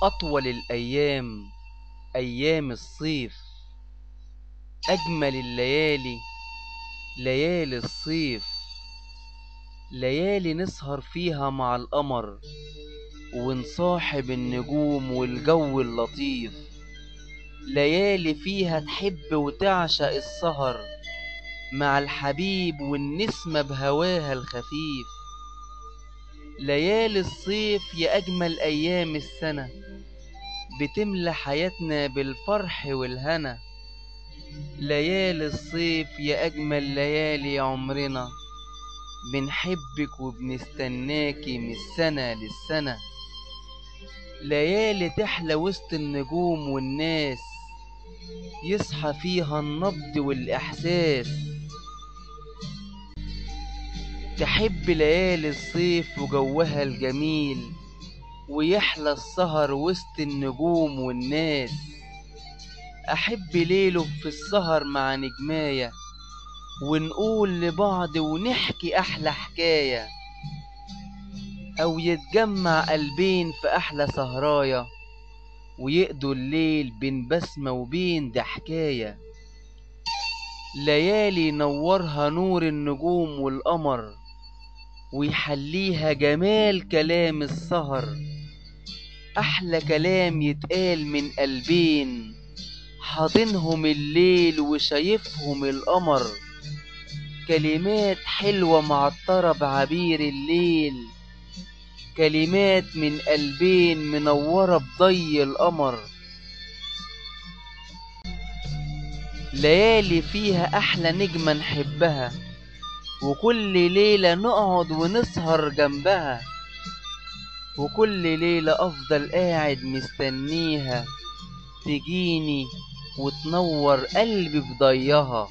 أطول الأيام أيام الصيف، أجمل الليالي ليالي الصيف، ليالي نسهر فيها مع القمر ونصاحب النجوم والجو اللطيف، ليالي فيها تحب وتعشق السهر مع الحبيب والنسمة بهواها الخفيف. ليالي الصيف يا أجمل أيام السنة، بتملى حياتنا بالفرح والهنا. ليالي الصيف يا أجمل ليالي عمرنا، بنحبك وبنستناكي من السنة للسنة. ليالي تحلى وسط النجوم والناس، يصحى فيها النبض والإحساس. تحب ليالي الصيف وجوها الجميل، ويحلى السهر وسط النجوم والناس. أحب ليله في السهر مع نجماية، ونقول لبعض ونحكي أحلى حكاية، أو يتجمع قلبين في أحلى سهراية، ويقضوا الليل بين بسمة وبين ضحكاية. ليالي نورها نور النجوم والقمر، ويحليها جمال كلام السهر. أحلى كلام يتقال من قلبين، حاضنهم الليل وشايفهم القمر. كلمات حلوة معطرة بعبير الليل، كلمات من قلبين منورة بضي القمر. ليالي فيها أحلى نجمة نحبها، وكل ليلة نقعد ونسهر جنبها، وكل ليلة أفضل قاعد مستنيها تجيني وتنور قلبي بضيها.